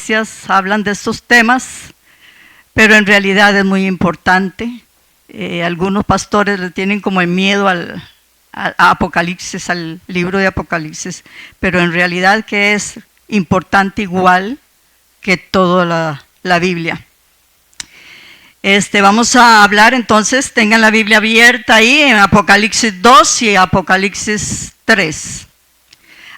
iglesias hablan de estos temas, pero en realidad es muy importante. Algunos pastores le tienen como el miedo a Apocalipsis, al libro de Apocalipsis, pero en realidad que es importante igual que toda la Biblia. Vamos a hablar entonces, tengan la Biblia abierta ahí en Apocalipsis 2 y Apocalipsis 3.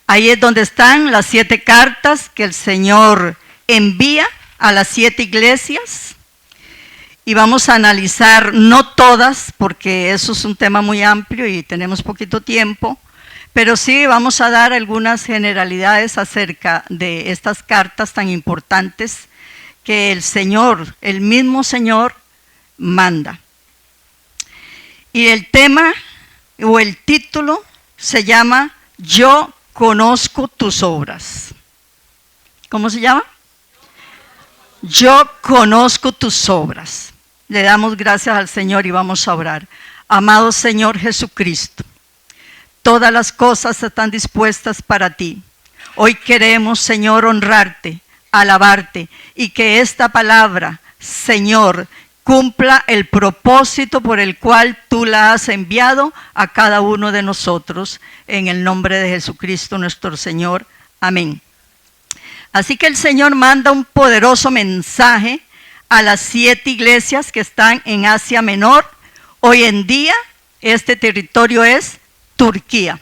Ahí es donde están las 7 cartas que el Señor envía a las 7 iglesias. Y vamos a analizar, no todas, porque eso es un tema muy amplio y tenemos poquito tiempo, pero sí vamos a dar algunas generalidades acerca de estas cartas tan importantes que el Señor, el mismo Señor, manda. Y el tema o el título se llama Yo conozco tus obras. ¿Cómo se llama? Yo conozco tus obras. Le damos gracias al Señor y vamos a orar. Amado Señor Jesucristo, todas las cosas están dispuestas para ti. Hoy queremos, Señor, honrarte, alabarte y que esta palabra, Señor, cumpla el propósito por el cual tú la has enviado a cada uno de nosotros, en el nombre de Jesucristo nuestro Señor. Amén. Así que el Señor manda un poderoso mensaje a las 7 iglesias que están en Asia Menor. Hoy en día este territorio es Turquía.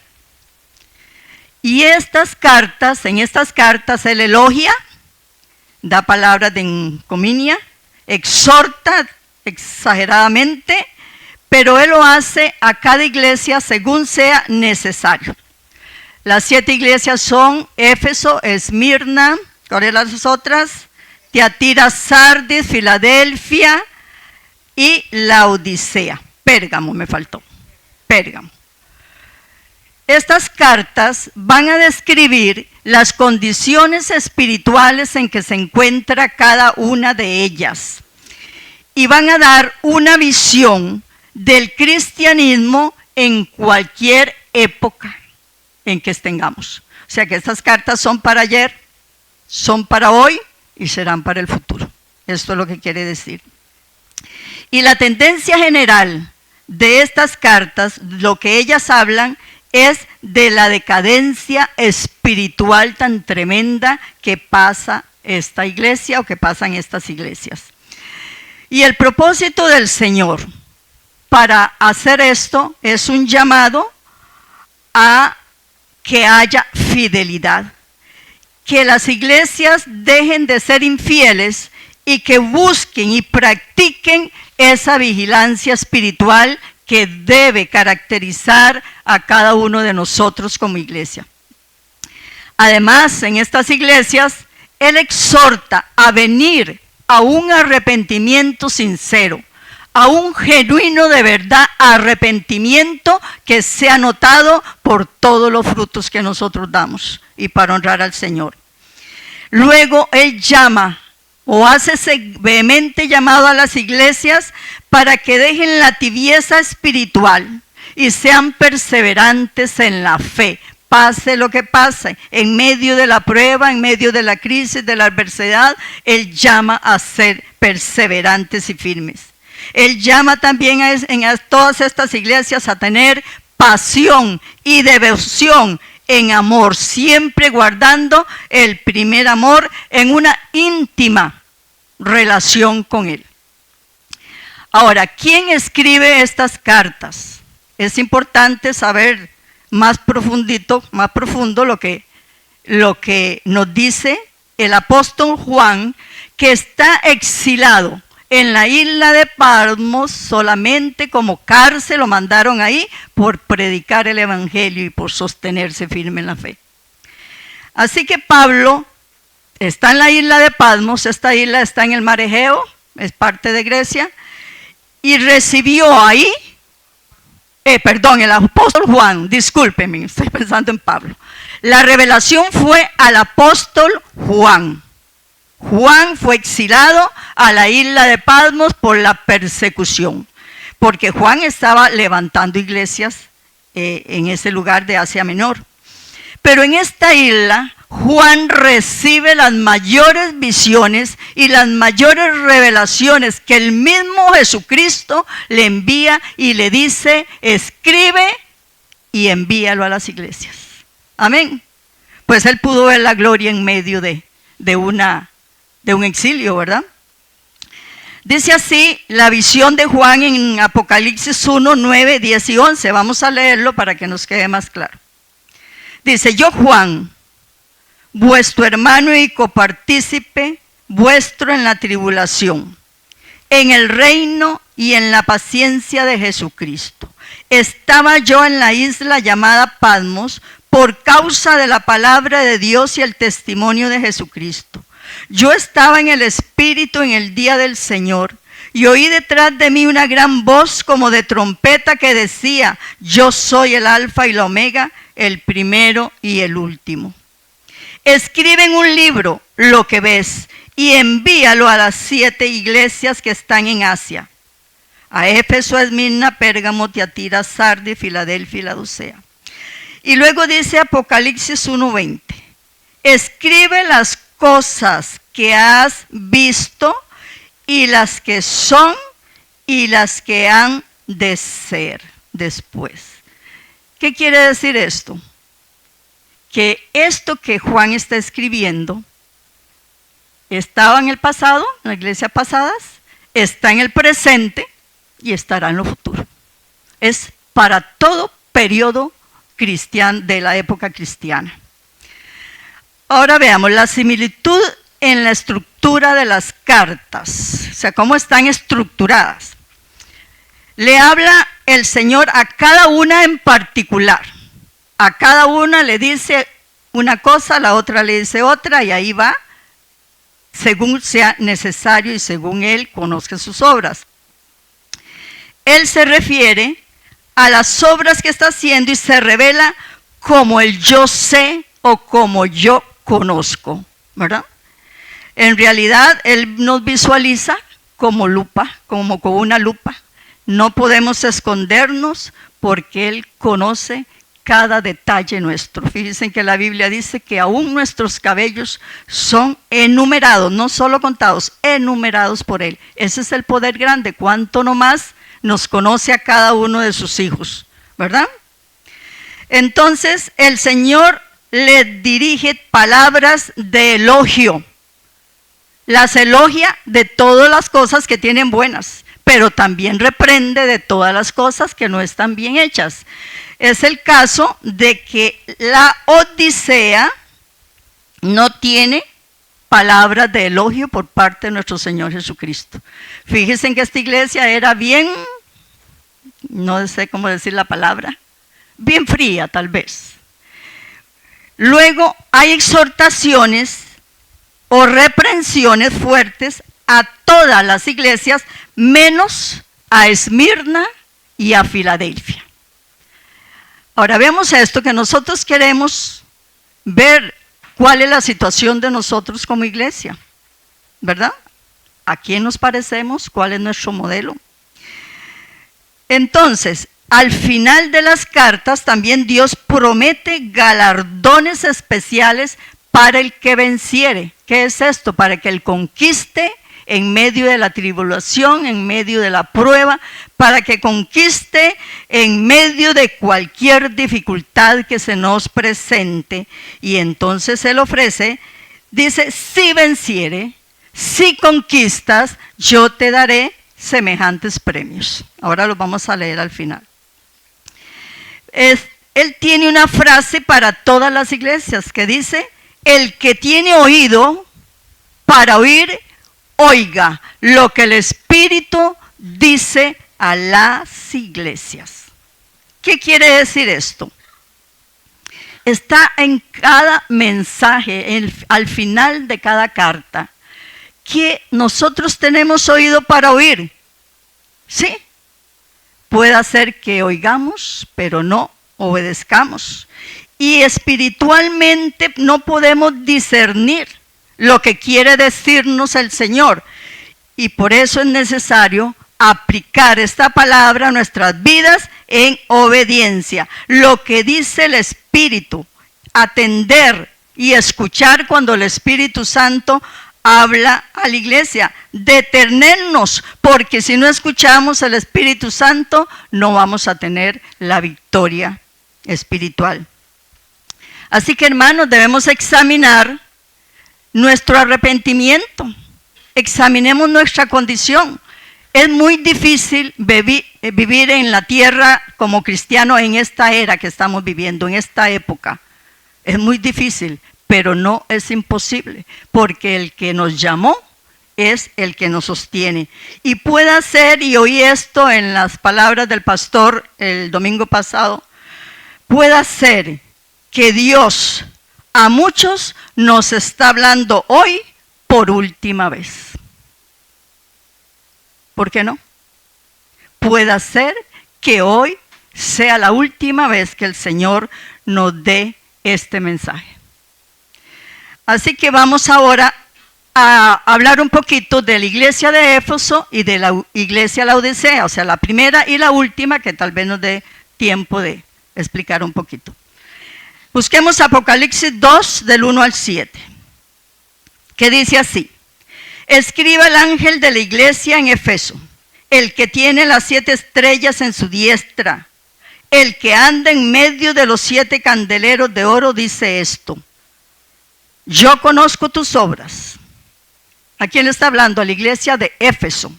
Y en estas cartas él elogia, da palabras de encomienda, exhorta exageradamente, pero él lo hace a cada iglesia según sea necesario. Las 7 iglesias son Éfeso, Esmirna, ¿cuáles las otras? Tiatira, Sardis, Filadelfia y Laodicea. Pérgamo me faltó, Pérgamo. Estas cartas van a describir las condiciones espirituales en que se encuentra cada una de ellas y van a dar una visión del cristianismo en cualquier época en que estemos. O sea que estas cartas son para ayer, son para hoy y serán para el futuro. Esto es lo que quiere decir. Y la tendencia general de estas cartas, lo que ellas hablan, es de la decadencia espiritual tan tremenda que pasa esta iglesia o que pasan estas iglesias. Y el propósito del Señor para hacer esto es un llamado a que haya fidelidad, que las iglesias dejen de ser infieles y que busquen y practiquen esa vigilancia espiritual que debe caracterizar a cada uno de nosotros como iglesia. Además, en estas iglesias, él exhorta a venir a un arrepentimiento sincero, a un genuino de verdad arrepentimiento que sea notado por todos los frutos que nosotros damos y para honrar al Señor. Luego él llama o hace ese vehemente llamado a las iglesias para que dejen la tibieza espiritual y sean perseverantes en la fe. Pase lo que pase, en medio de la prueba, en medio de la crisis, de la adversidad, él llama a ser perseverantes y firmes. Él llama también a todas estas iglesias a tener pasión y devoción en amor, siempre guardando el primer amor en una íntima relación con él. Ahora, ¿quién escribe estas cartas? Es importante saber más profundo lo que nos dice el apóstol Juan, que está exilado en la isla de Patmos. Solamente como cárcel lo mandaron ahí por predicar el evangelio y por sostenerse firme en la fe. Así que Pablo está en la isla de Patmos. Esta isla está en el mar Egeo, es parte de Grecia, y recibió ahí, el apóstol Juan, discúlpenme, estoy pensando en Pablo. La revelación fue al apóstol Juan. Juan fue exilado a la isla de Patmos por la persecución, porque Juan estaba levantando iglesias en ese lugar de Asia Menor. Pero en esta isla, Juan recibe las mayores visiones y las mayores revelaciones que el mismo Jesucristo le envía y le dice, escribe y envíalo a las iglesias. Amén. Pues él pudo ver la gloria en medio de un exilio, ¿verdad? Dice así la visión de Juan en Apocalipsis 1, 9, 10 y 11. Vamos a leerlo para que nos quede más claro. Dice, yo Juan, vuestro hermano y copartícipe vuestro en la tribulación, en el reino y en la paciencia de Jesucristo. Estaba yo en la isla llamada Patmos por causa de la palabra de Dios y el testimonio de Jesucristo. Yo estaba en el Espíritu en el día del Señor y oí detrás de mí una gran voz como de trompeta que decía, yo soy el Alfa y la Omega, el primero y el último. Escribe en un libro lo que ves y envíalo a las 7 iglesias que están en Asia. A Éfeso, Esmirna, Pérgamo, Tiatira, Sardis, Filadelfia y Laodicea. Y luego dice Apocalipsis 1:20. Escribe las cosas que has visto y las que son y las que han de ser después. ¿Qué quiere decir esto? Que esto que Juan está escribiendo estaba en el pasado, en la iglesia pasadas, está en el presente y estará en lo futuro. Es para todo periodo cristiano de la época cristiana. Ahora veamos la similitud en la estructura de las cartas, o sea, cómo están estructuradas. Le habla el Señor a cada una en particular. A cada una le dice una cosa, a la otra le dice otra, y ahí va, según sea necesario y según Él conozca sus obras. Él se refiere a las obras que está haciendo y se revela como el yo sé o como yo conozco, ¿verdad? En realidad, Él nos visualiza como lupa, como con una lupa. No podemos escondernos porque Él conoce cada detalle nuestro. Fíjense que la Biblia dice que aún nuestros cabellos son enumerados, no solo contados, enumerados por Él. Ese es el poder grande. Cuánto nomás nos conoce a cada uno de sus hijos, ¿verdad? Entonces, el Señor le dirige palabras de elogio. Las elogia de todas las cosas que tienen buenas, pero también reprende de todas las cosas que no están bien hechas. Es el caso de que la Odisea no tiene palabras de elogio por parte de nuestro Señor Jesucristo. Fíjense que esta iglesia era bien, no sé cómo decir la palabra, bien fría tal vez. Luego hay exhortaciones o reprensiones fuertes a todas las iglesias, menos a Esmirna y a Filadelfia. Ahora vemos esto, que nosotros queremos ver cuál es la situación de nosotros como iglesia, ¿verdad? ¿A quién nos parecemos? ¿Cuál es nuestro modelo? Entonces, al final de las cartas también Dios promete galardones especiales para el que venciere. ¿Qué es esto? Para que Él conquiste en medio de la tribulación, en medio de la prueba, para que conquiste en medio de cualquier dificultad que se nos presente. Y entonces Él ofrece, dice, si venciere, si conquistas, yo te daré semejantes premios. Ahora los vamos a leer al final. Él tiene una frase para todas las iglesias que dice, el que tiene oído para oír, oiga lo que el Espíritu dice a las iglesias. ¿Qué quiere decir esto? Está en cada mensaje, al final de cada carta, que nosotros tenemos oído para oír. ¿Sí? Puede ser que oigamos, pero no obedezcamos. Y espiritualmente no podemos discernir lo que quiere decirnos el Señor. Y por eso es necesario aplicar esta palabra a nuestras vidas en obediencia. Lo que dice el Espíritu, atender y escuchar cuando el Espíritu Santo habla a la iglesia. Detenernos, porque si no escuchamos al Espíritu Santo, no vamos a tener la victoria espiritual. Así que, hermanos, debemos examinar nuestro arrepentimiento. Examinemos nuestra condición. Es muy difícil vivir en la tierra como cristiano en esta era que estamos viviendo, en esta época. Es muy difícil, pero no es imposible, porque el que nos llamó es el que nos sostiene. Y puede ser, y oí esto en las palabras del pastor el domingo pasado, puede ser que Dios a muchos nos está hablando hoy por última vez. ¿Por qué no? Puede ser que hoy sea la última vez que el Señor nos dé este mensaje. Así que vamos ahora a hablar un poquito de la iglesia de Éfeso y de la iglesia de Laodicea, o sea, la primera y la última, que tal vez nos dé tiempo de explicar un poquito. Busquemos Apocalipsis 2, del 1 al 7, que dice así: escriba el ángel de la iglesia en Éfeso, el que tiene las 7 estrellas en su diestra, el que anda en medio de los 7 candeleros de oro, dice esto: yo conozco tus obras. ¿A quién le está hablando? A la iglesia de Éfeso.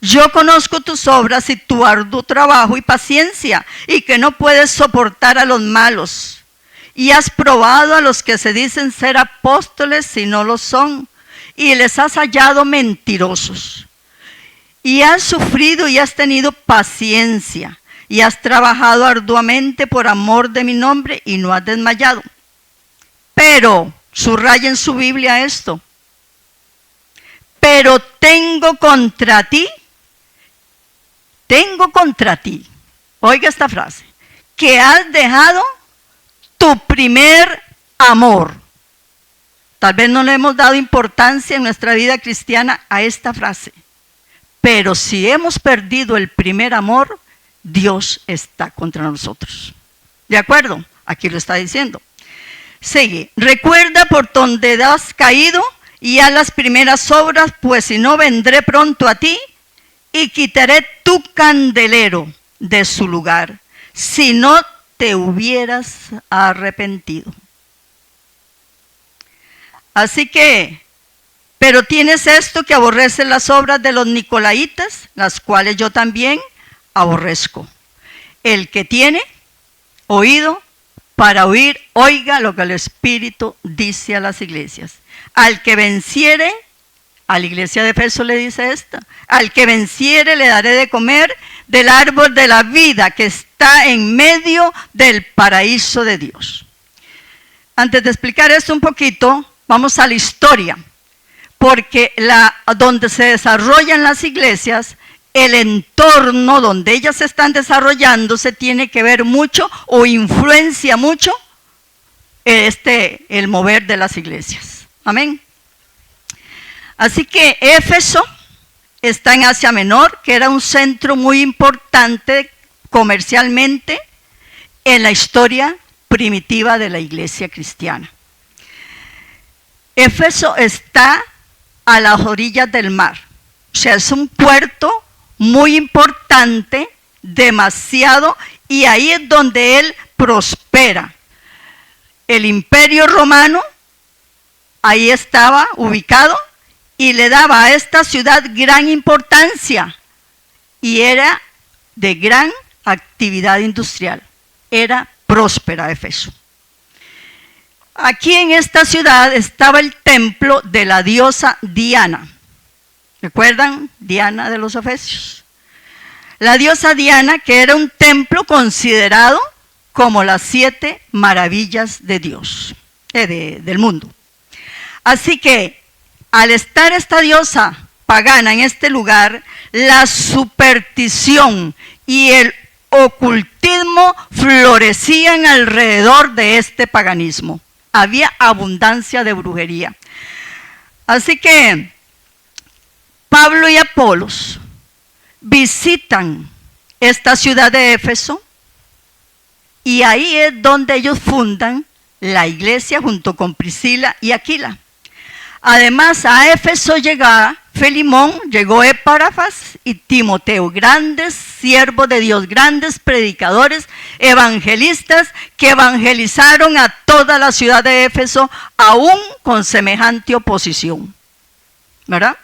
Yo conozco tus obras y tu arduo trabajo y paciencia, y que no puedes soportar a los malos. Y has probado a los que se dicen ser apóstoles y no lo son, y les has hallado mentirosos. Y has sufrido y has tenido paciencia, y has trabajado arduamente por amor de mi nombre y no has desmayado. Pero, subraya en su Biblia esto: pero tengo contra ti, oiga esta frase, que has dejado tu primer amor. Tal vez no le hemos dado importancia en nuestra vida cristiana a esta frase, pero si hemos perdido el primer amor, Dios está contra nosotros. ¿De acuerdo? Aquí lo está diciendo. Sigue: recuerda por donde has caído y haz las primeras obras, pues si no, vendré pronto a ti y quitaré tu candelero de su lugar, si no te hubieras arrepentido. Así que, pero tienes esto, que aborreces las obras de los nicolaitas, las cuales yo también aborrezco. El que tiene oído para oír, oiga lo que el Espíritu dice a las iglesias. Al que venciere, a la iglesia de Éfeso le dice esta: al que venciere le daré de comer del árbol de la vida que está en medio del paraíso de Dios. Antes de explicar esto un poquito, vamos a la historia, porque donde se desarrollan las iglesias, el entorno donde ellas están desarrollándose tiene que ver mucho o influencia mucho el mover de las iglesias. Amén. Así que Éfeso está en Asia Menor, que era un centro muy importante comercialmente en la historia primitiva de la iglesia cristiana. Éfeso está a las orillas del mar, o sea, es un puerto muy importante, demasiado, y ahí es donde él prospera. El Imperio Romano ahí estaba ubicado y le daba a esta ciudad gran importancia, y era de gran actividad industrial, era próspera Éfeso. Aquí en esta ciudad estaba el templo de la diosa Diana. ¿Recuerdan? Diana de los Efesios. La diosa Diana, que era un templo considerado como las 7 maravillas de Dios, del mundo. Así que, al estar esta diosa pagana en este lugar, la superstición y el ocultismo florecían alrededor de este paganismo. Había abundancia de brujería. Así que Pablo y Apolos visitan esta ciudad de Éfeso, y ahí es donde ellos fundan la iglesia junto con Priscila y Aquila. Además, a Éfeso llegaba Filemón, llegó Epafras y Timoteo, grandes siervos de Dios, grandes predicadores, evangelistas que evangelizaron a toda la ciudad de Éfeso, aún con semejante oposición, ¿verdad?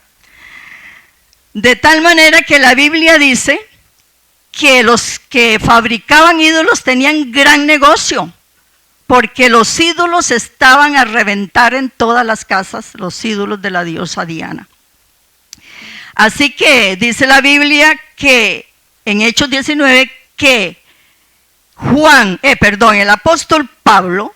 De tal manera que la Biblia dice que los que fabricaban ídolos tenían gran negocio, porque los ídolos estaban a reventar en todas las casas, los ídolos de la diosa Diana. Así que dice la Biblia que en Hechos 19 que el apóstol Pablo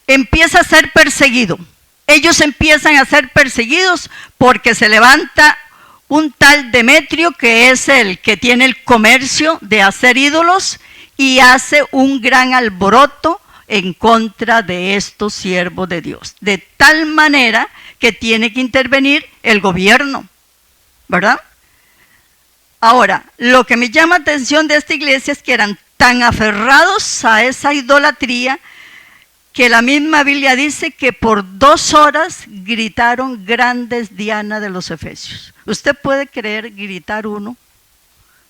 empieza a ser perseguido. Ellos empiezan a ser perseguidos porque se levanta un tal Demetrio, que es el que tiene el comercio de hacer ídolos, y hace un gran alboroto en contra de estos siervos de Dios, de tal manera que tiene que intervenir el gobierno, ¿verdad? Ahora, lo que me llama atención de esta iglesia es que eran tan aferrados a esa idolatría que la misma Biblia dice que por 2 horas gritaron grandes Diana de los Efesios. ¿Usted puede creer gritar uno?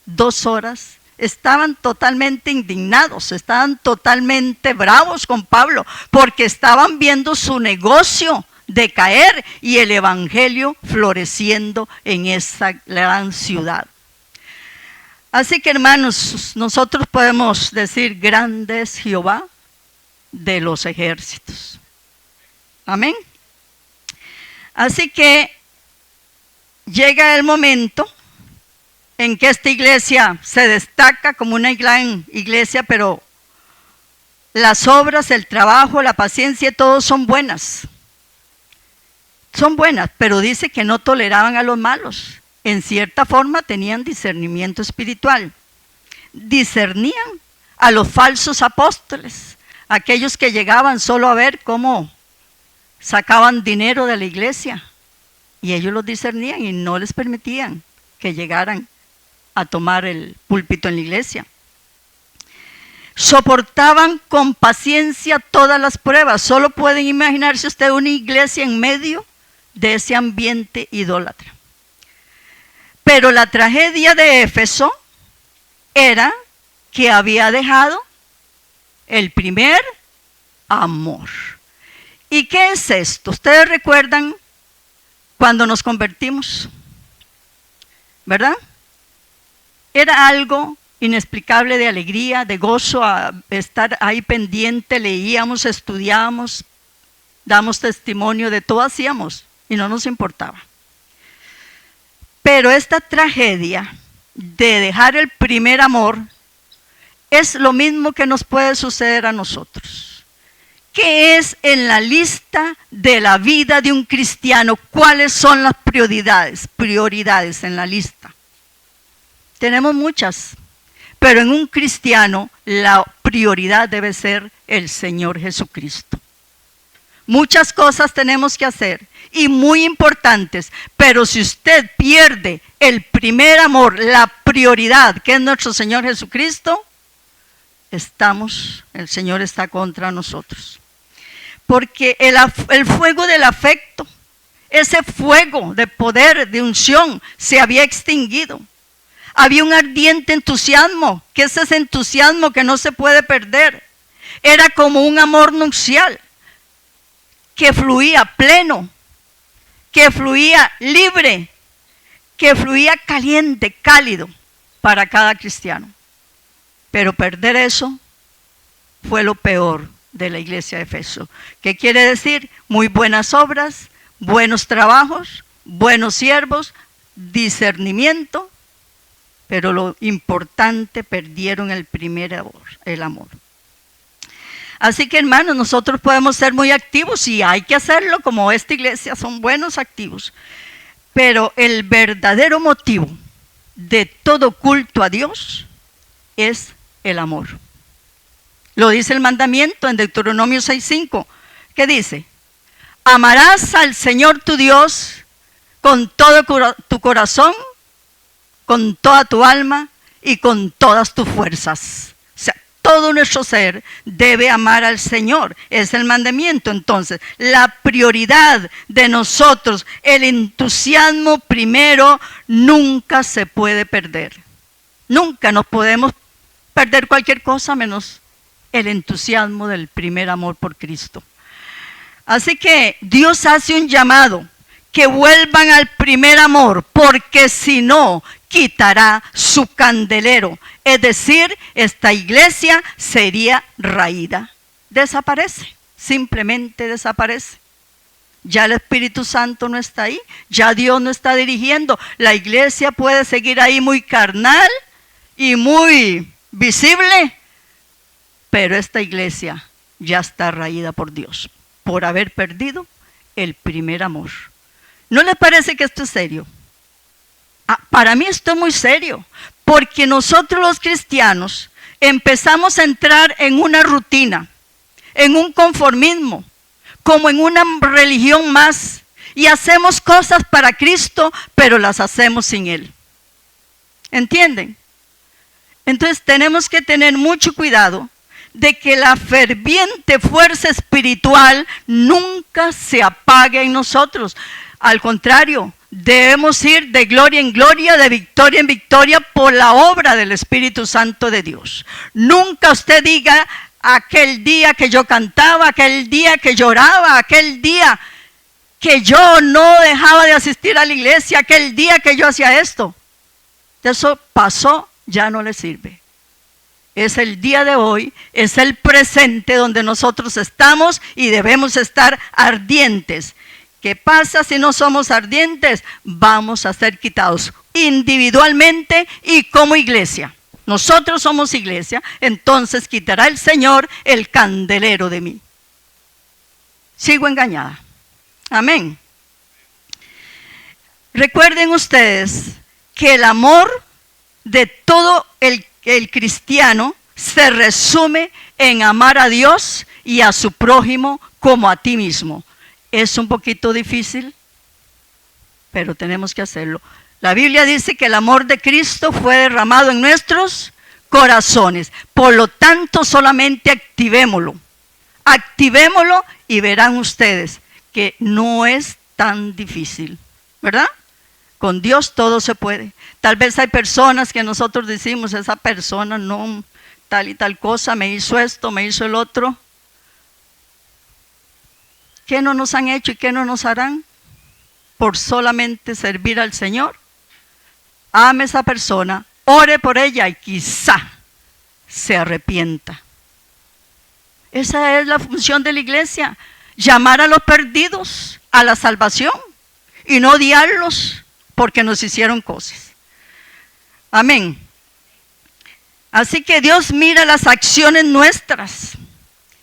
2 horas. Estaban totalmente indignados, estaban totalmente bravos con Pablo, porque estaban viendo su negocio decaer y el evangelio floreciendo en esa gran ciudad. Así que, hermanos, nosotros podemos decir: grande es Jehová de los ejércitos. Amén. Así que llega el momento en que esta iglesia se destaca como una gran iglesia, pero las obras, el trabajo, la paciencia, todos son buenas. Son buenas, pero dice que no toleraban a los malos. En cierta forma tenían discernimiento espiritual. Discernían a los falsos apóstoles, aquellos que llegaban solo a ver cómo sacaban dinero de la iglesia. Y ellos los discernían y no les permitían que llegaran a tomar el púlpito en la iglesia. Soportaban con paciencia todas las pruebas. Solo pueden imaginarse usted una iglesia en medio de ese ambiente idólatra. Pero la tragedia de Éfeso era que había dejado el primer amor. ¿Y qué es esto? Ustedes recuerdan cuando nos convertimos, ¿verdad? Era algo inexplicable de alegría, de gozo, a estar ahí pendiente, leíamos, estudiábamos, damos testimonio, de todo hacíamos y no nos importaba. Pero esta tragedia de dejar el primer amor es lo mismo que nos puede suceder a nosotros. ¿Qué es en la lista de la vida de un cristiano? ¿Cuáles son las prioridades? Prioridades en la lista. Tenemos muchas, pero en un cristiano la prioridad debe ser el Señor Jesucristo. Muchas cosas tenemos que hacer y muy importantes, pero si usted pierde el primer amor, la prioridad que es nuestro Señor Jesucristo, el Señor está contra nosotros. Porque el fuego del afecto, ese fuego de poder, de unción, se había extinguido. Había un ardiente entusiasmo, que es ese entusiasmo que no se puede perder. Era como un amor nupcial, que fluía pleno, que fluía libre, que fluía caliente, cálido para cada cristiano. Pero perder eso fue lo peor de la iglesia de Éfeso. ¿Qué quiere decir? Muy buenas obras, buenos trabajos, buenos siervos, discernimiento, pero lo importante, perdieron el primer amor, el amor. Así que, hermanos, nosotros podemos ser muy activos y hay que hacerlo, como esta iglesia, son buenos activos. Pero el verdadero motivo de todo culto a Dios es el amor. Lo dice el mandamiento en Deuteronomio 6:5, que dice: amarás al Señor tu Dios con todo tu corazón, con toda tu alma y con todas tus fuerzas. O sea, todo nuestro ser, debe amar al Señor. Es el mandamiento. Entonces, la prioridad de nosotros, el entusiasmo primero, nunca se puede perder. Nunca nos podemos perder cualquier cosa menos el entusiasmo del primer amor por Cristo. Así que Dios hace un llamado, que vuelvan al primer amor, porque si no, quitará su candelero. Es decir, esta iglesia sería raída. Desaparece, simplemente desaparece. Ya el Espíritu Santo no está ahí, ya Dios no está dirigiendo. La iglesia puede seguir ahí muy carnal y muy visible, pero esta iglesia ya está raída por Dios, por haber perdido el primer amor. ¿No les parece que esto es serio? Para mí esto es muy serio, porque nosotros los cristianos empezamos a entrar en una rutina, en un conformismo, como en una religión más, y hacemos cosas para Cristo, pero las hacemos sin Él. ¿Entienden? Entonces tenemos que tener mucho cuidado de que la ferviente fuerza espiritual nunca se apague en nosotros. Al contrario, debemos ir de gloria en gloria, de victoria en victoria por la obra del Espíritu Santo de Dios. Nunca usted diga, aquel día que yo cantaba, aquel día que lloraba, aquel día que yo no dejaba de asistir a la iglesia, aquel día que yo hacía esto. Eso pasó, ya no le sirve. Es el día de hoy, es el presente donde nosotros estamos y debemos estar ardientes. ¿Qué pasa si no somos ardientes? Vamos a ser quitados individualmente y como iglesia. Nosotros somos iglesia, entonces quitará el Señor el candelero de mí. Sigo engañada. Amén. Recuerden ustedes que el amor de todo el cristiano se resume en amar a Dios y a su prójimo como a ti mismo. Es un poquito difícil, pero tenemos que hacerlo. La Biblia dice que el amor de Cristo fue derramado en nuestros corazones. Por lo tanto, solamente activémoslo. Activémoslo y verán ustedes que no es tan difícil, ¿verdad? Con Dios todo se puede. Tal vez hay personas que nosotros decimos, esa persona no, tal y tal cosa, me hizo esto, me hizo el otro. ¿Qué no nos han hecho y qué no nos harán? Por solamente servir al Señor. Ame a esa persona, ore por ella y quizá se arrepienta. Esa es la función de la iglesia, llamar a los perdidos a la salvación y no odiarlos porque nos hicieron cosas. Amén. Así que Dios mira las acciones nuestras,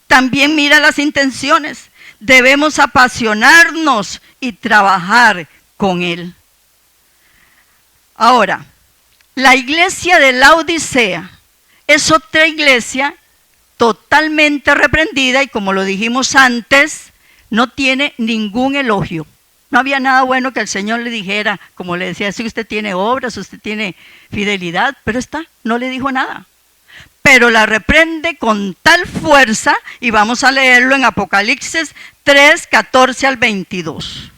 también mira las intenciones. Debemos apasionarnos y trabajar con Él. Ahora, la iglesia de Laodicea es otra iglesia totalmente reprendida y como lo dijimos antes, no tiene ningún elogio. No había nada bueno que el Señor le dijera, como le decía, si usted tiene obras, usted tiene fidelidad, pero esta no le dijo nada. Pero la reprende con tal fuerza, y vamos a leerlo en Apocalipsis 3, 14 al 22.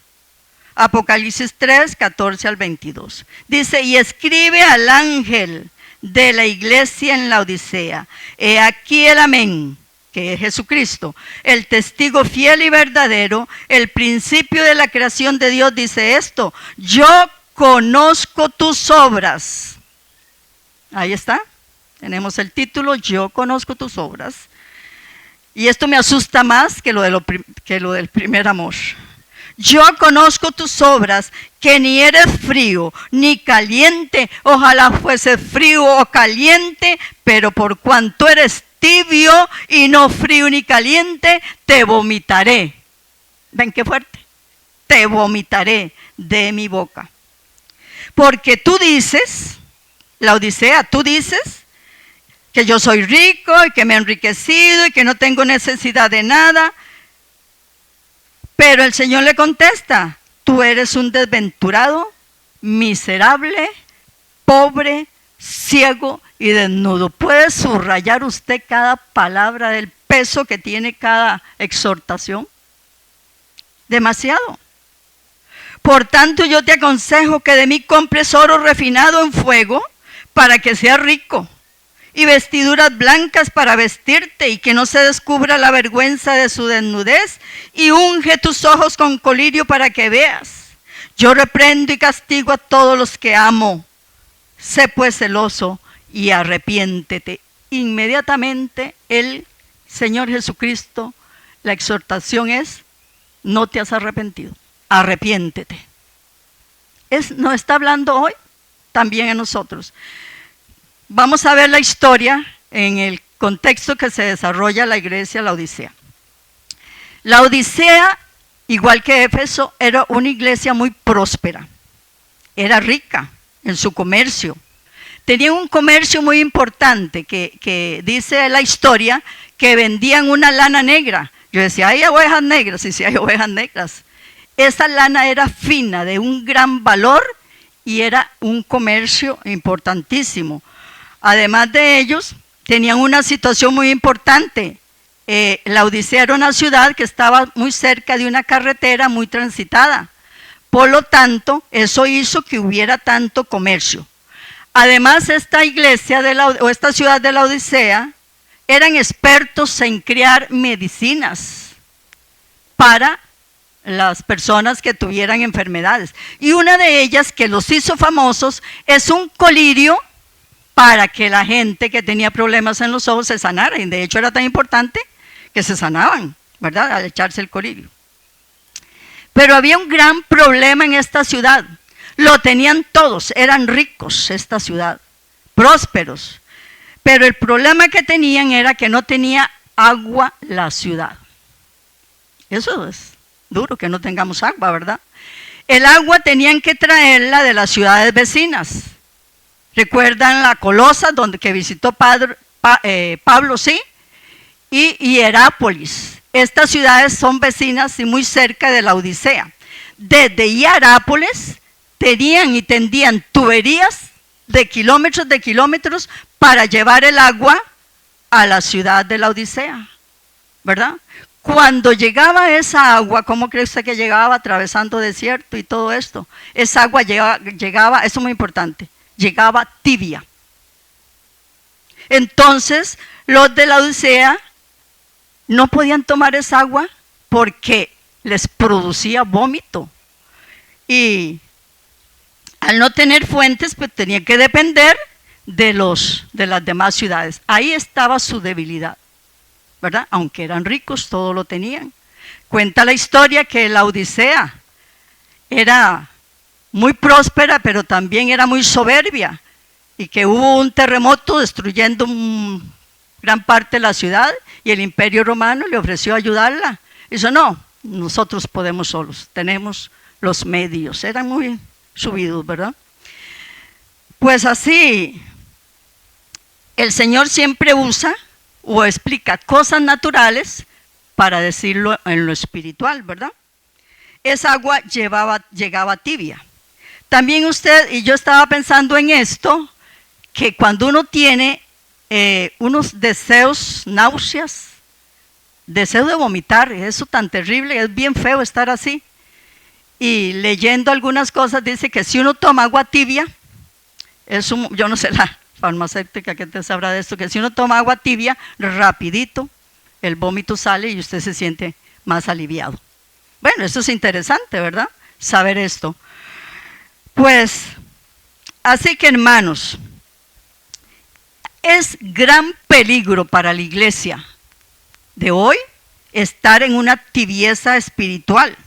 Apocalipsis 3, 14 al 22. Dice, y escribe al ángel de la iglesia en Laodicea, he aquí el amén, que es Jesucristo, el testigo fiel y verdadero, el principio de la creación de Dios, dice esto, yo conozco tus obras. Ahí está. Tenemos el título, yo conozco tus obras. Y esto me asusta más que lo del primer amor. Yo conozco tus obras, que ni eres frío ni caliente. Ojalá fuese frío o caliente, pero por cuanto eres tibio y no frío ni caliente, te vomitaré. ¿Ven qué fuerte? Te vomitaré de mi boca. Porque tú dices, Laodicea, tú dices, que yo soy rico y que me he enriquecido y que no tengo necesidad de nada. Pero el Señor le contesta, tú eres un desventurado, miserable, pobre, ciego y desnudo. ¿Puede subrayar usted cada palabra del peso que tiene cada exhortación? Demasiado. Por tanto, yo te aconsejo que de mí compres oro refinado en fuego para que seas rico, y vestiduras blancas para vestirte y que no se descubra la vergüenza de su desnudez, y unge tus ojos con colirio para que veas. Yo reprendo y castigo a todos los que amo. Sé pues celoso y arrepiéntete. Inmediatamente el Señor Jesucristo, la exhortación es: no te has arrepentido, arrepiéntete. Nos está hablando hoy también a nosotros. Vamos a ver la historia en el contexto que se desarrolla la iglesia Laodicea. Laodicea, igual que Éfeso, era una iglesia muy próspera. Era rica en su comercio. Tenía un comercio muy importante que dice la historia que vendían una lana negra. Yo decía, ¿hay ovejas negras? Y sí, hay ovejas negras. Esa lana era fina, de un gran valor, y era un comercio importantísimo. Además de ellos, tenían una situación muy importante. Laodicea era una ciudad que estaba muy cerca de una carretera muy transitada. Por lo tanto, eso hizo que hubiera tanto comercio. Además, esta iglesia o esta ciudad de Laodicea eran expertos en crear medicinas para las personas que tuvieran enfermedades. Y una de ellas que los hizo famosos es un colirio para que la gente que tenía problemas en los ojos se sanara. Y de hecho era tan importante que se sanaban, ¿verdad?, al echarse el colirio. Pero había un gran problema en esta ciudad. Lo tenían todos, eran ricos esta ciudad, prósperos. Pero el problema que tenían era que no tenía agua la ciudad. Eso es duro, que no tengamos agua, ¿verdad? El agua tenían que traerla de las ciudades vecinas. ¿Recuerdan la Colosa, que visitó Pablo, sí? Y Hierápolis. Estas ciudades son vecinas y muy cerca de Laodicea. Desde Hierápolis tenían y tendían tuberías de kilómetros para llevar el agua a la ciudad de Laodicea, ¿verdad? Cuando llegaba esa agua, ¿cómo cree usted que llegaba? Atravesando desierto y todo esto. Esa agua llegaba, eso es muy importante, llegaba tibia. Entonces, los de Laodicea no podían tomar esa agua porque les producía vómito. Y al no tener fuentes, pues tenían que depender de las demás ciudades. Ahí estaba su debilidad, ¿verdad? Aunque eran ricos, todo lo tenían. Cuenta la historia que Laodicea era muy próspera, pero también era muy soberbia, y que hubo un terremoto destruyendo gran parte de la ciudad, y el Imperio Romano le ofreció ayudarla. Dijo, no, nosotros podemos solos, tenemos los medios. Eran muy subidos, ¿verdad? Pues así, el Señor siempre usa o explica cosas naturales para decirlo en lo espiritual, ¿verdad? Esa agua llegaba tibia. También usted, y yo estaba pensando en esto, que cuando uno tiene unos deseos, náuseas, deseo de vomitar, eso tan terrible, es bien feo estar así. Y leyendo algunas cosas dice que si uno toma agua tibia, yo no sé la farmacéutica que te sabrá de esto, que si uno toma agua tibia, rapidito el vómito sale y usted se siente más aliviado. Bueno, eso es interesante, ¿verdad? Saber esto. Pues, así que hermanos, es gran peligro para la iglesia de hoy estar en una tibieza espiritual.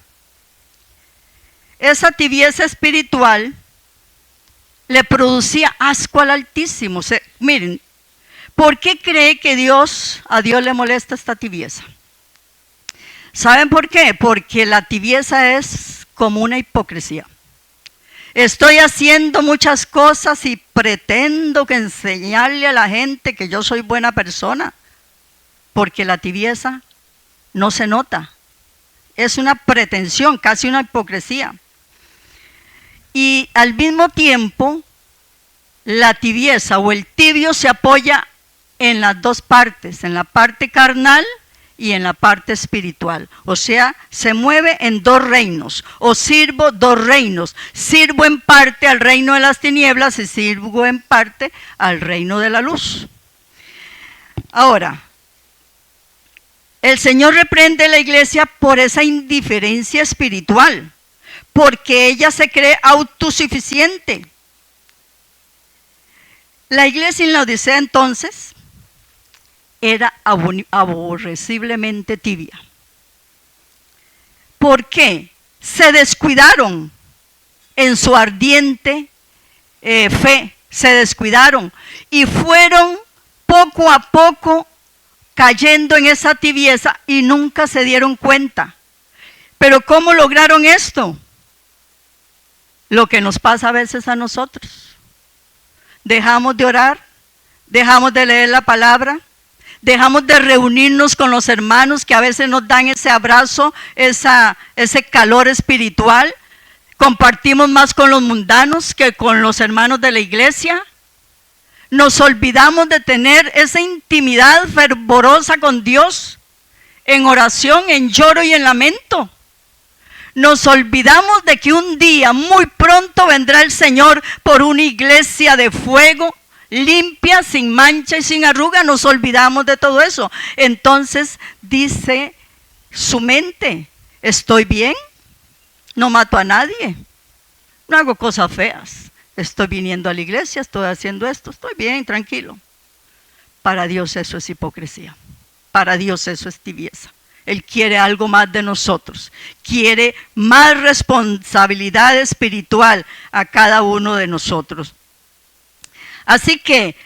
Esa tibieza espiritual le producía asco al Altísimo. Miren, ¿por qué cree que a Dios le molesta esta tibieza? ¿Saben por qué? Porque la tibieza es como una hipocresía. Estoy haciendo muchas cosas y pretendo que enseñarle a la gente que yo soy buena persona, porque la tibieza no se nota. Es una pretensión, casi una hipocresía. Y al mismo tiempo, la tibieza o el tibio se apoya en las dos partes, en la parte carnal y en la parte espiritual. O sea, se mueve en dos reinos, o sirvo dos reinos. Sirvo en parte al reino de las tinieblas y sirvo en parte al reino de la luz. Ahora, el Señor reprende a la iglesia por esa indiferencia espiritual, porque ella se cree autosuficiente. La iglesia en la Odisea entonces era aborreciblemente tibia. ¿Por qué? Se descuidaron en su ardiente fe, se descuidaron y fueron poco a poco cayendo en esa tibieza y nunca se dieron cuenta. Pero ¿cómo lograron esto? Lo que nos pasa a veces a nosotros. Dejamos de orar, dejamos de leer la palabra, dejamos de reunirnos con los hermanos que a veces nos dan ese abrazo, ese calor espiritual. Compartimos más con los mundanos que con los hermanos de la iglesia. Nos olvidamos de tener esa intimidad fervorosa con Dios, en oración, en lloro y en lamento. Nos olvidamos de que un día, muy pronto, vendrá el Señor por una iglesia de fuego, limpia, sin mancha y sin arruga. Nos olvidamos de todo eso. Entonces dice su mente: estoy bien, no mato a nadie, no hago cosas feas, estoy viniendo a la iglesia, estoy haciendo esto, estoy bien, tranquilo. Para Dios eso es hipocresía, para Dios eso es tibieza. Él quiere algo más de nosotros, quiere más responsabilidad espiritual a cada uno de nosotros. Así que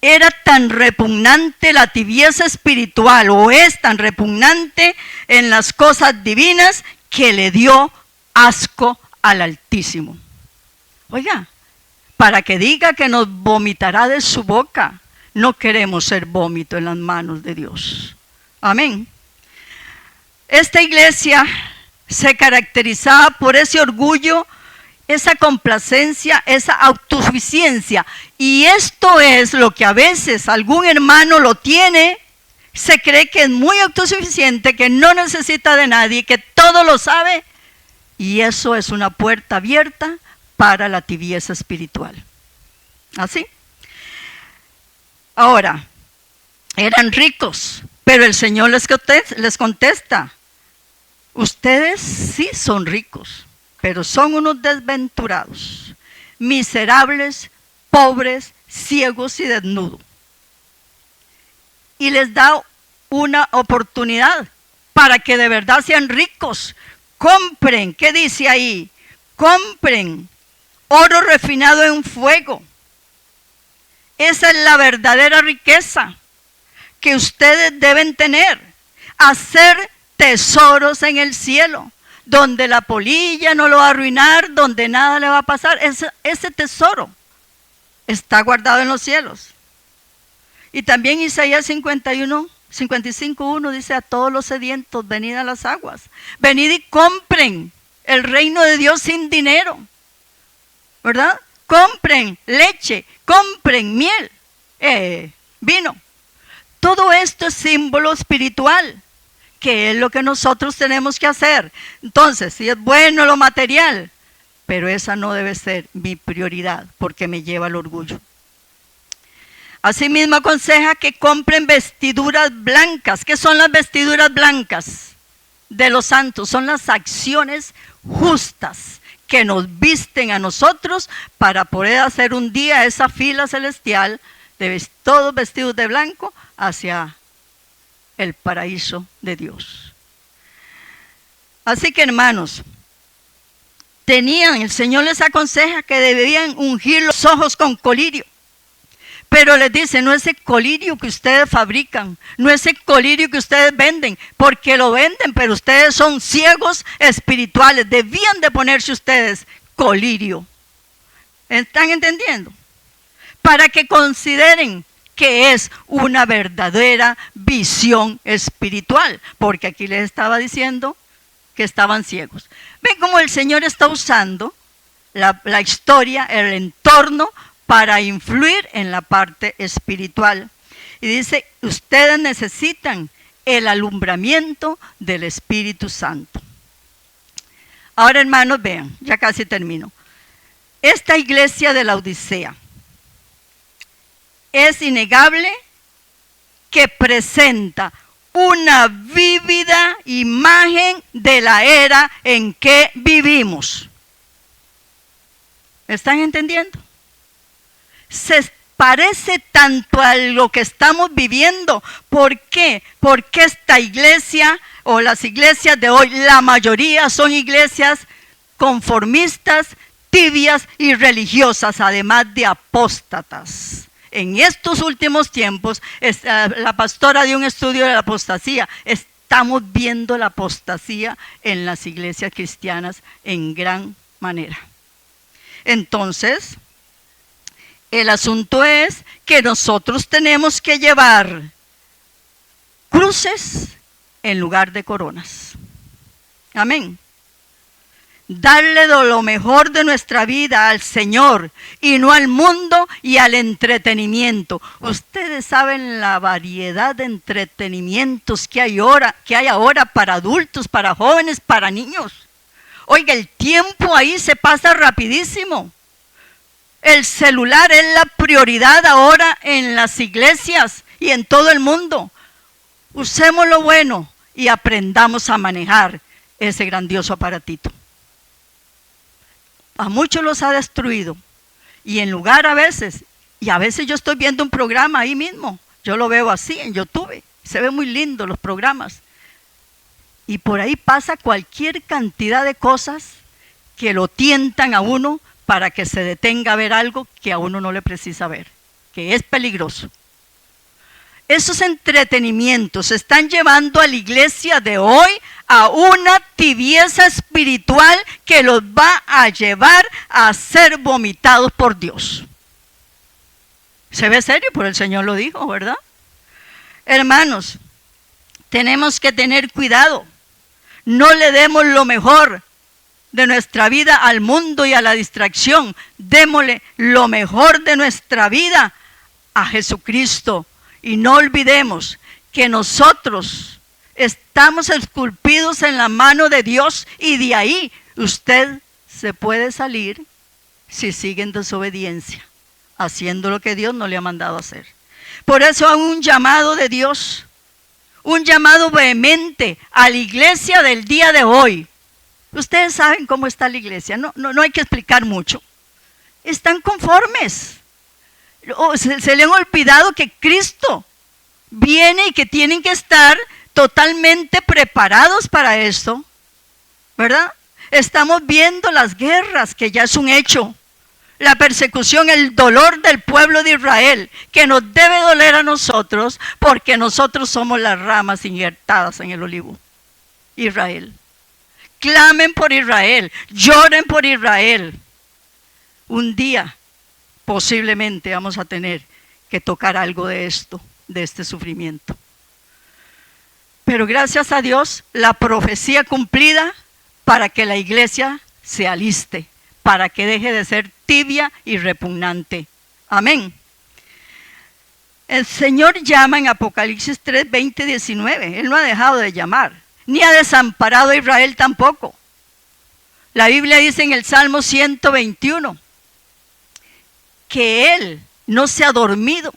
era tan repugnante la tibieza espiritual, o es tan repugnante en las cosas divinas, que le dio asco al Altísimo. Oiga, para que diga que nos vomitará de su boca, no queremos ser vómito en las manos de Dios. Amén. Esta iglesia se caracterizaba por ese orgullo, esa complacencia, esa autosuficiencia. Y esto es lo que a veces algún hermano lo tiene, se cree que es muy autosuficiente, que no necesita de nadie, que todo lo sabe. Y eso es una puerta abierta para la tibieza espiritual. ¿Así? Ahora, eran ricos, pero el Señor les contesta: ustedes sí son ricos, pero son unos desventurados, miserables, pobres, ciegos y desnudos. Y les da una oportunidad para que de verdad sean ricos. Compren, ¿qué dice ahí? Compren oro refinado en fuego. Esa es la verdadera riqueza que ustedes deben tener. Hacer tesoros en el cielo, donde la polilla no lo va a arruinar, donde nada le va a pasar. Ese tesoro está guardado en los cielos. Y también Isaías 55:1 dice: a todos los sedientos, venid a las aguas. Venid y compren el reino de Dios sin dinero, ¿verdad? Compren leche, compren miel, vino. Todo esto es símbolo espiritual, que es lo que nosotros tenemos que hacer. Entonces, si es bueno lo material, pero esa no debe ser mi prioridad, porque me lleva al orgullo. Asimismo aconseja que compren vestiduras blancas. ¿Qué son las vestiduras blancas de los santos? Son las acciones justas que nos visten a nosotros para poder hacer un día esa fila celestial de todos vestidos de blanco hacia el paraíso de Dios. Así que, hermanos, el Señor les aconseja que debían ungir los ojos con colirio. Pero les dice: no ese colirio que ustedes fabrican, no ese colirio que ustedes venden, porque lo venden, pero ustedes son ciegos espirituales. Debían de ponerse ustedes colirio. ¿Están entendiendo? Para que consideren que es una verdadera visión espiritual, porque aquí les estaba diciendo que estaban ciegos. Ven cómo el Señor está usando la historia, el entorno, para influir en la parte espiritual. Y dice, ustedes necesitan el alumbramiento del Espíritu Santo. Ahora, hermanos, vean, ya casi termino. Esta iglesia de la Odisea es innegable que presenta una vívida imagen de la era en que vivimos. ¿Me están entendiendo? Se parece tanto a lo que estamos viviendo. ¿Por qué? Porque esta iglesia o las iglesias de hoy, la mayoría son iglesias conformistas, tibias y religiosas, además de apóstatas. En estos últimos tiempos, la pastora dio un estudio de la apostasía. Estamos viendo la apostasía en las iglesias cristianas en gran manera. Entonces, el asunto es que nosotros tenemos que llevar cruces en lugar de coronas. Amén. Darle lo mejor de nuestra vida al Señor y no al mundo y al entretenimiento. Ustedes saben la variedad de entretenimientos que hay ahora para adultos, para jóvenes, para niños. Oiga, el tiempo ahí se pasa rapidísimo. El celular es la prioridad ahora en las iglesias y en todo el mundo. Usemos lo bueno y aprendamos a manejar ese grandioso aparatito. A muchos los ha destruido. Y en lugar a veces yo estoy viendo un programa ahí mismo. Yo lo veo así en YouTube. Se ven muy lindos los programas. Y por ahí pasa cualquier cantidad de cosas que lo tientan a uno para que se detenga a ver algo que a uno no le precisa ver, que es peligroso. Esos entretenimientos están llevando a la iglesia de hoy a una tibieza espiritual que los va a llevar a ser vomitados por Dios. Se ve serio, pero el Señor lo dijo, ¿verdad? Hermanos, tenemos que tener cuidado. No le demos lo mejor de nuestra vida al mundo y a la distracción. Démosle lo mejor de nuestra vida a Jesucristo. Y no olvidemos que nosotros estamos esculpidos en la mano de Dios y de ahí usted se puede salir si sigue en desobediencia, haciendo lo que Dios no le ha mandado hacer. Por eso hay un llamado de Dios, un llamado vehemente a la iglesia del día de hoy. Ustedes saben cómo está la iglesia, no hay que explicar mucho. Están conformes. Se le han olvidado que Cristo viene y que tienen que estar totalmente preparados para esto, ¿verdad? Estamos viendo las guerras, que ya es un hecho, la persecución, el dolor del pueblo de Israel, que nos debe doler a nosotros, porque nosotros somos las ramas injertadas en el olivo. Israel. Clamen por Israel, lloren por Israel. Un día posiblemente vamos a tener que tocar algo de esto, de este sufrimiento. Pero gracias a Dios, la profecía cumplida para que la iglesia se aliste, para que deje de ser tibia y repugnante. Amén. El Señor llama en Apocalipsis 3, 20, 19. Él no ha dejado de llamar, ni ha desamparado a Israel tampoco. La Biblia dice en el Salmo 121, que Él no se ha dormido,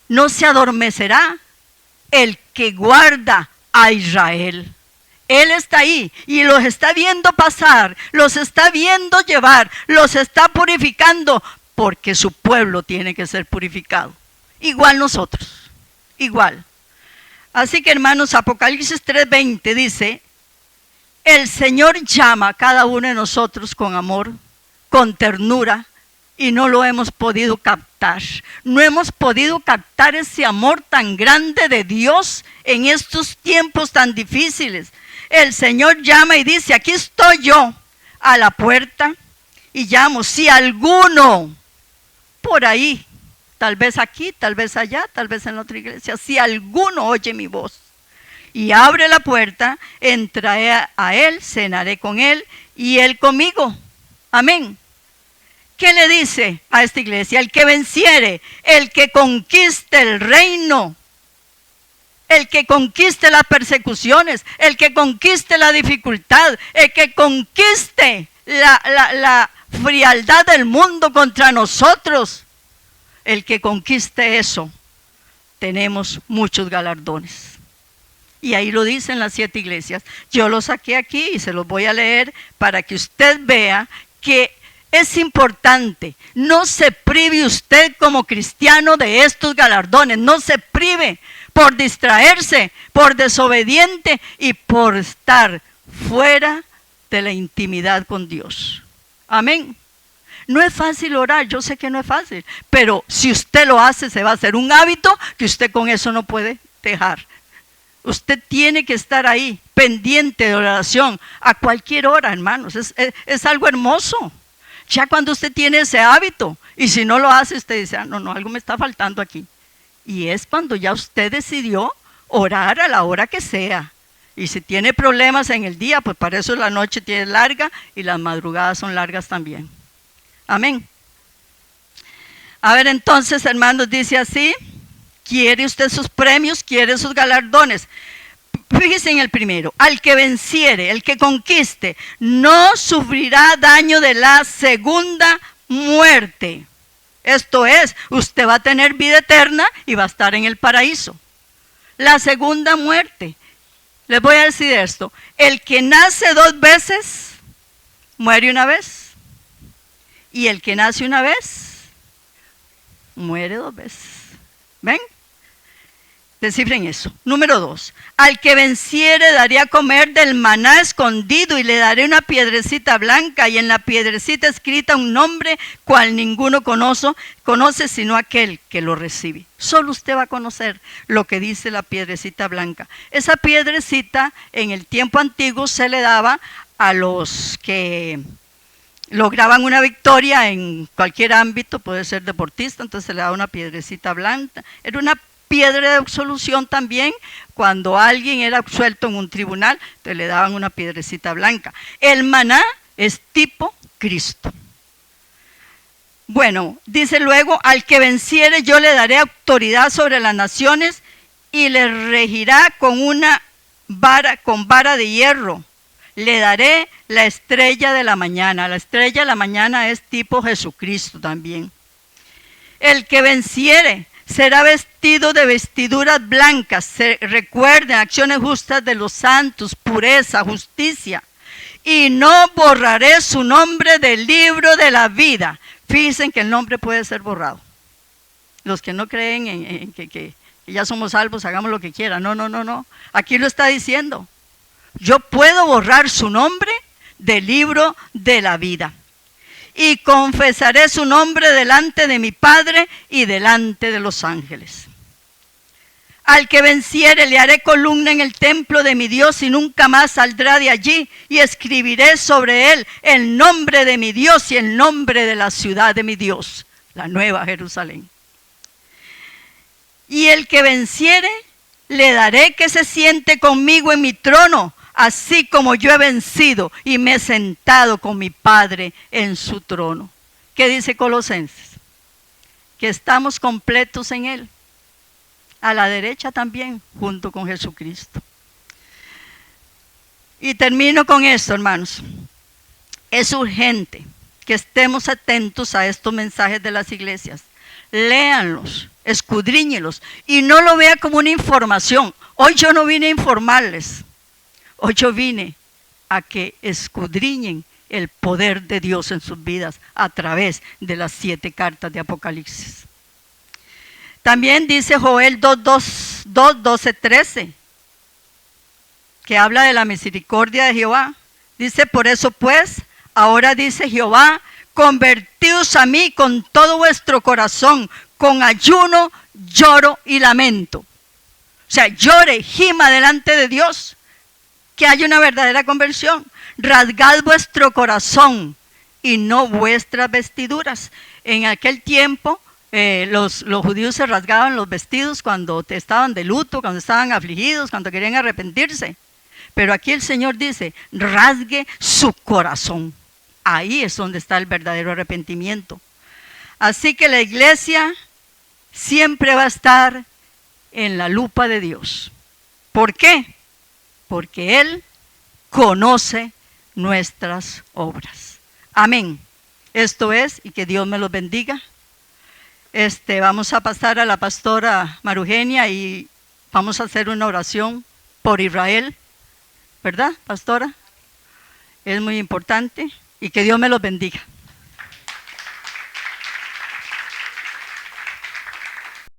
no se adormecerá el que guarda a Israel. Él está ahí y los está viendo pasar, los está viendo llevar, los está purificando, porque su pueblo tiene que ser purificado. Igual nosotros, igual. Así que hermanos, Apocalipsis 3:20 dice, el Señor llama a cada uno de nosotros con amor, con ternura, y no lo hemos podido captar. No hemos podido captar ese amor tan grande de Dios en estos tiempos tan difíciles. El Señor llama y dice, aquí estoy yo a la puerta y llamo. Si alguno por ahí, tal vez aquí, tal vez allá, tal vez en otra iglesia, si alguno oye mi voz y abre la puerta, entraré a él, cenaré con él y él conmigo. Amén. ¿Qué le dice a esta iglesia? El que venciere, el que conquiste el reino, el que conquiste las persecuciones, el que conquiste la dificultad, el que conquiste la frialdad del mundo contra nosotros, el que conquiste eso, tenemos muchos galardones. Y ahí lo dicen las 7 iglesias. Yo lo saqué aquí y se los voy a leer para que usted vea que es importante. No se prive usted como cristiano de estos galardones. No se prive por distraerse, por desobediente y por estar fuera de la intimidad con Dios. Amén. No es fácil orar, yo sé que no es fácil, pero si usted lo hace, se va a hacer un hábito que usted con eso no puede dejar. Usted tiene que estar ahí, pendiente de oración, a cualquier hora, hermanos. Es algo hermoso. Ya cuando usted tiene ese hábito, y si no lo hace, usted dice, no, algo me está faltando aquí. Y es cuando ya usted decidió orar a la hora que sea. Y si tiene problemas en el día, pues para eso la noche tiene larga y las madrugadas son largas también. Amén. A ver, entonces, hermanos, dice así. ¿Quiere usted sus premios? ¿Quiere sus galardones? Fíjese en el primero. Al que venciere, el que conquiste, no sufrirá daño de la segunda muerte. Esto es, usted va a tener vida eterna y va a estar en el paraíso. La segunda muerte. Les voy a decir esto. El que nace 2 veces, muere una vez. Y el que nace una vez, muere 2 veces. ¿Ven? Descifren eso. Número 2. Al que venciere daré a comer del maná escondido y le daré una piedrecita blanca y en la piedrecita escrita un nombre cual ninguno conoce sino aquel que lo recibe. Solo usted va a conocer lo que dice la piedrecita blanca. Esa piedrecita en el tiempo antiguo se le daba a los que lograban una victoria en cualquier ámbito, puede ser deportista, entonces se le daba una piedrecita blanca. Era una piedra de absolución también, cuando alguien era absuelto en un tribunal, te le daban una piedrecita blanca. El maná es tipo Cristo. Bueno, dice luego, al que venciere yo le daré autoridad sobre las naciones y le regirá con vara de hierro. Le daré la estrella de la mañana. La estrella de la mañana es tipo Jesucristo también. El que venciere será vestido de vestiduras blancas. Recuerden, acciones justas de los santos, pureza, justicia. Y no borraré su nombre del libro de la vida. Fíjense que el nombre puede ser borrado. Los que no creen en que ya somos salvos, hagamos lo que quieran. No. Aquí lo está diciendo. Yo puedo borrar su nombre del libro de la vida. Y confesaré su nombre delante de mi Padre y delante de los ángeles. Al que venciere le haré columna en el templo de mi Dios y nunca más saldrá de allí. Y escribiré sobre él el nombre de mi Dios y el nombre de la ciudad de mi Dios, la nueva Jerusalén. Y el que venciere le daré que se siente conmigo en mi trono, así como yo he vencido y me he sentado con mi Padre en su trono. ¿Qué dice Colosenses? Que estamos completos en Él. A la derecha también, junto con Jesucristo. Y termino con esto, hermanos. Es urgente que estemos atentos a estos mensajes de las iglesias. Léanlos, escudriñelos y no lo vea como una información. Hoy yo no vine a informarles. Hoy yo vine a que escudriñen el poder de Dios en sus vidas a través de las 7 cartas de Apocalipsis. También dice Joel 2:12-13, que habla de la misericordia de Jehová. Dice, por eso pues, ahora dice Jehová, convertíos a mí con todo vuestro corazón, con ayuno, lloro y lamento. O sea, llore, gima delante de Dios. Que haya una verdadera conversión. Rasgad vuestro corazón y no vuestras vestiduras. En aquel tiempo los judíos se rasgaban los vestidos cuando estaban de luto, cuando estaban afligidos, cuando querían arrepentirse. Pero aquí el Señor dice, rasgue su corazón. Ahí es donde está el verdadero arrepentimiento. Así que la iglesia siempre va a estar en la lupa de Dios. ¿Por qué? Porque Él conoce nuestras obras. Amén. Esto es, y que Dios me los bendiga. Vamos a pasar a la pastora Marugenia y vamos a hacer una oración por Israel. ¿Verdad, pastora? Es muy importante y que Dios me los bendiga.